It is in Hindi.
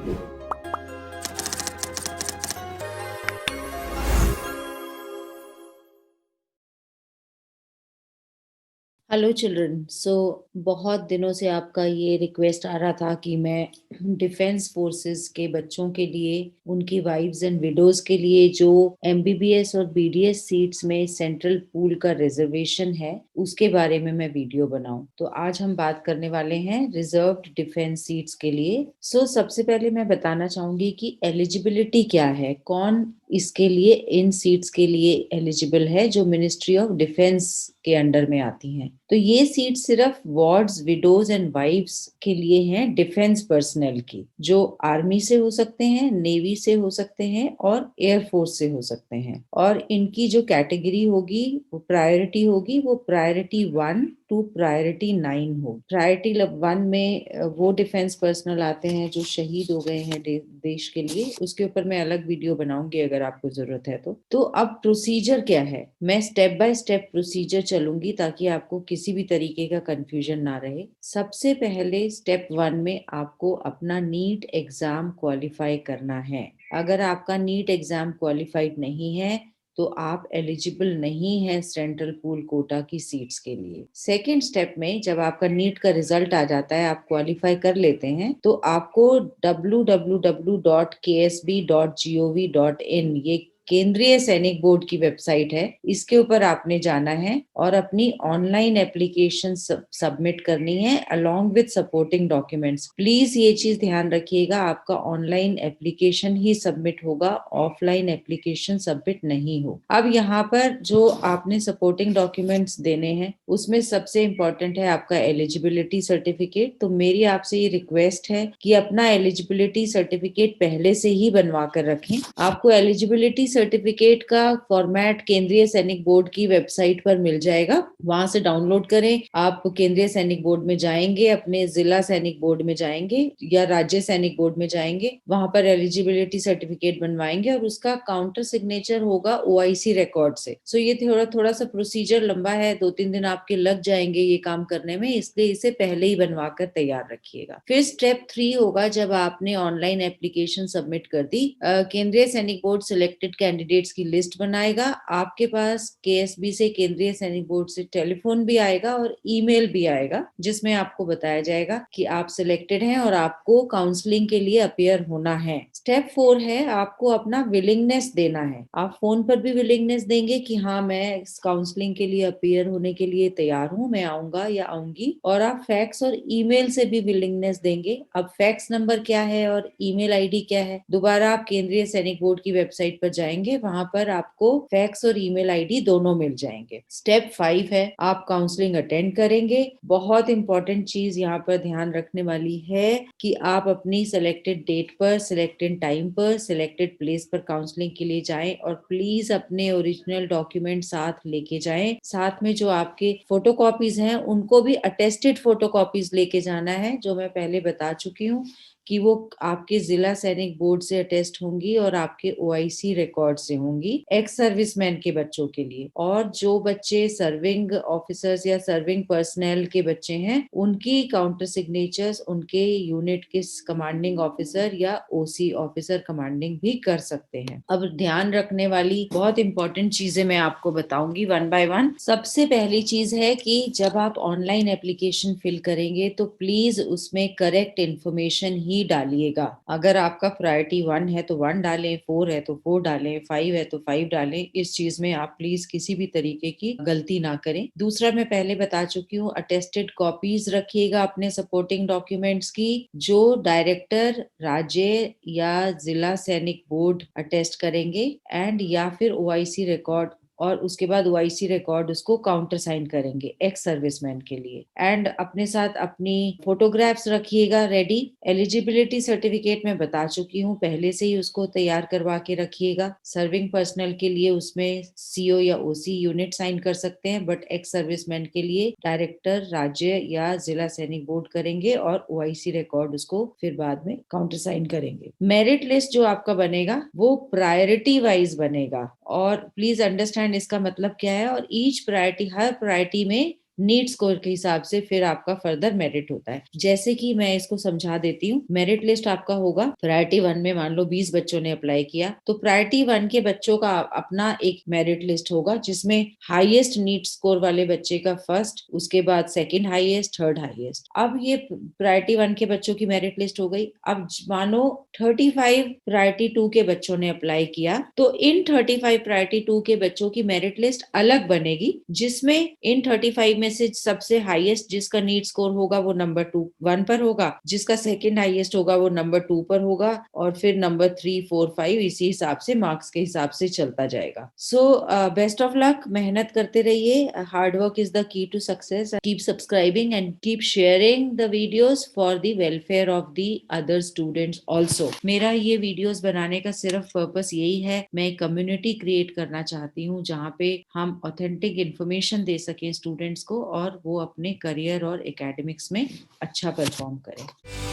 Hello children. बहुत दिनों से आपका ये रिक्वेस्ट आ रहा था कि मैं डिफेंस फोर्सेस के बच्चों के लिए, उनकी वाइव्स एंड विडोज के लिए जो एमबीबीएस और बीडीएस सीट्स में सेंट्रल पूल का रिजर्वेशन है उसके बारे में मैं वीडियो बनाऊं। तो आज हम बात करने वाले हैं रिजर्व्ड डिफेंस सीट्स के लिए। सबसे पहले मैं बताना चाहूंगी कि एलिजिबिलिटी क्या है, कौन इसके लिए, इन सीट्स के लिए एलिजिबल है जो मिनिस्ट्री ऑफ डिफेंस के अंडर में आती हैं। तो ये सीट सिर्फ वार्ड्स, विडोज एंड वाइफ्स के लिए हैं, डिफेंस पर्सनल की, जो आर्मी से हो सकते हैं, नेवी से हो सकते हैं और एयरफोर्स से हो सकते हैं। और इनकी जो कैटेगरी होगी, वो प्रायोरिटी होगी, वो प्रायोरिटी 1 टू प्रायोरिटी 9 हो। प्रायोरिटी 1 में वो डिफेंस पर्सनल आते हैं जो शहीद हो गए हैं देश के लिए। उसके ऊपर मैं अलग वीडियो बनाऊंगी अगर आपको जरूरत है तो अब प्रोसीजर क्या है, मैं स्टेप बाय स्टेप प्रोसीजर चलूंगी ताकि आपको किसी भी तरीके का कंफ्यूजन ना रहे। सबसे पहले स्टेप 1 में आपको अपना नीट एग्जाम क्वालिफाई करना है। अगर आपका नीट एग्जाम क्वालिफाइड नहीं है तो आप एलिजिबल नहीं है सेंट्रल पूल कोटा की सीट्स के लिए। सेकेंड स्टेप में जब आपका नीट का रिजल्ट आ जाता है, आप क्वालिफाई कर लेते हैं, तो आपको www.ksb.gov.in, ये केंद्रीय सैनिक बोर्ड की वेबसाइट है, इसके ऊपर आपने जाना है और अपनी ऑनलाइन एप्लीकेशन सबमिट करनी है along with supporting documents. Please ये चीज ध्यान रखिएगा, आपका ऑनलाइन एप्लीकेशन ही सबमिट होगा, ऑफलाइन एप्लीकेशन सबमिट नहीं हो। अब यहाँ पर जो आपने सपोर्टिंग डॉक्यूमेंट्स देने हैं उसमें सबसे इम्पोर्टेंट है आपका एलिजिबिलिटी सर्टिफिकेट। तो मेरी आपसे ये रिक्वेस्ट है कि अपना एलिजिबिलिटी सर्टिफिकेट पहले से ही बनवा कर रखें। आपको एलिजिबिलिटी सर्टिफिकेट का फॉर्मेट केंद्रीय सैनिक बोर्ड की वेबसाइट पर मिल जाएगा, वहां से डाउनलोड करें। आप केंद्रीय सैनिक बोर्ड में जाएंगे, अपने जिला सैनिक बोर्ड में जाएंगे या राज्य सैनिक बोर्ड में जाएंगे, वहां पर एलिजिबिलिटी सर्टिफिकेट बनवाएंगे और उसका काउंटर सिग्नेचर होगा ओआईसी रिकॉर्ड से। ये थोड़ा थोड़ा सा प्रोसीजर लंबा है, 2-3 दिन आपके लग जाएंगे ये काम करने में, इसलिए इसे पहले ही बनवा कर तैयार रखिएगा। फिर स्टेप 3 होगा, जब आपने ऑनलाइन एप्लीकेशन सबमिट कर दी, केंद्रीय सैनिक बोर्ड सिलेक्टेड कैंडिडेट्स की लिस्ट बनाएगा। आपके पास केएसबी से, केंद्रीय सैनिक बोर्ड से टेलीफोन भी आएगा और ईमेल भी आएगा, जिसमें आपको बताया जाएगा कि आप सिलेक्टेड हैं और आपको काउंसलिंग के लिए अपीयर होना है। स्टेप 4 है, आपको अपना विलिंगनेस देना है। आप फोन पर भी विलिंगनेस देंगे कि हाँ, मैं इस काउंसलिंग के लिए अपीयर होने के लिए तैयार हूँ, मैं आऊंगा या आऊंगी। और आप फैक्स और ईमेल से भी विलिंगनेस देंगे। अब फैक्स नंबर क्या है और ईमेल आईडी क्या है, दोबारा आप केंद्रीय सैनिक बोर्ड की वेबसाइट पर जाएंगे, वहां पर आपको फैक्स और ईमेल आईडी दोनों मिल जाएंगे। स्टेप 5 है, आप काउंसलिंग अटेंड करेंगे। बहुत इंपॉर्टेंट चीज यहाँ पर ध्यान रखने वाली है कि आप अपनी सिलेक्टेड डेट पर, सिलेक्टेड टाइम पर, सिलेक्टेड प्लेस पर काउंसलिंग के लिए जाएं और प्लीज अपने ओरिजिनल डॉक्यूमेंट साथ लेके जाएं। साथ में जो आपके फोटोकॉपीज हैं उनको भी अटेस्टेड फोटोकॉपीज लेके जाना है, जो मैं पहले बता चुकी हूँ कि वो आपके जिला सैनिक बोर्ड से अटेस्ट होंगी और आपके ओआईसी रिकॉर्ड से होंगी, एक्स सर्विसमैन के बच्चों के लिए। और जो बच्चे सर्विंग ऑफिसर्स या सर्विंग पर्सनल के बच्चे हैं, उनकी काउंटर सिग्नेचर्स उनके यूनिट के कमांडिंग ऑफिसर या ओसी ऑफिसर कमांडिंग भी कर सकते हैं। अब ध्यान रखने वाली बहुत इंपॉर्टेंट चीजें मैं आपको बताऊंगी वन बाय वन। सबसे पहली चीज है कि जब आप ऑनलाइन एप्लीकेशन फिल करेंगे तो प्लीज उसमें करेक्ट इंफॉर्मेशन ही डालिएगा। अगर आपका प्रायोरिटी 1 है तो 1 डालें, 4 है तो 4 डालें, 5 है तो 5 डालें। इस चीज में आप प्लीज किसी भी तरीके की गलती ना करें। दूसरा, मैं पहले बता चुकी हूँ, अटेस्टेड कॉपीज रखिएगा अपने सपोर्टिंग डॉक्यूमेंट्स की, जो डायरेक्टर, राज्य या जिला सैनिक बोर्ड अटेस्ट करेंगे एंड या फिर ओआईसी रिकॉर्ड, और उसके बाद ओआईसी रिकॉर्ड उसको काउंटर साइन करेंगे एक्स सर्विसमैन के लिए। एंड अपने साथ अपनी फोटोग्राफ्स रखिएगा रेडी। एलिजिबिलिटी सर्टिफिकेट मैं बता चुकी हूँ, पहले से ही उसको तैयार करवा के रखिएगा। सर्विंग पर्सनल के लिए उसमें सीओ या ओसी यूनिट साइन कर सकते हैं, बट एक्स सर्विसमैन के लिए डायरेक्टर, राज्य या जिला सैनिक बोर्ड करेंगे और ओआईसी रिकॉर्ड उसको फिर बाद में काउंटर साइन करेंगे। मेरिट लिस्ट जो आपका बनेगा वो प्रायोरिटी वाइज बनेगा, और प्लीज अंडरस्टैंड इसका मतलब क्या है। और ईच प्रायोरिटी, हर प्रायोरिटी में नीट स्कोर के हिसाब से फिर आपका फर्दर मेरिट होता है। जैसे कि मैं इसको समझा देती हूँ, मेरिट लिस्ट आपका होगा प्रायोरिटी 1 में, मान लो 20 बच्चों ने अप्लाई किया, तो प्रायोरिटी 1 के बच्चों का अपना एक मेरिट लिस्ट होगा जिसमें हाईएस्ट नीट स्कोर वाले बच्चे का फर्स्ट, उसके बाद सेकंड हाईएस्ट, थर्ड हाईएस्ट। अब ये प्रायोरिटी 1 के बच्चों की मेरिट लिस्ट हो गई। अब मानो 35 प्रायोरिटी 2 के बच्चों ने अप्लाई किया, तो इन 35 प्रायोरिटी 2 के बच्चों की मेरिट लिस्ट अलग बनेगी, जिसमें इन 35 में से सबसे हाईएस्ट जिसका नीट स्कोर होगा वो नंबर 1 पर होगा, जिसका सेकंड हाईएस्ट होगा वो नंबर 2 पर होगा, और फिर नंबर 3, 4, 5 इसी हिसाब से मार्क्स के हिसाब से चलता जाएगा। सो बेस्ट ऑफ लक, मेहनत करते रहिए। Hard work is the key to success. Keep subscribing and keep sharing the videos for the welfare of the other students also. मेरा ये वीडियोस बनाने का सिर्फ पर्पस यही है, मैं एक कम्युनिटी क्रिएट करना चाहती हूँ जहाँ पे हम ऑथेंटिक इंफॉर्मेशन दे सकें स्टूडेंट्स को और वो अपने करियर और एकेडमिक्स में अच्छा परफॉर्म करें।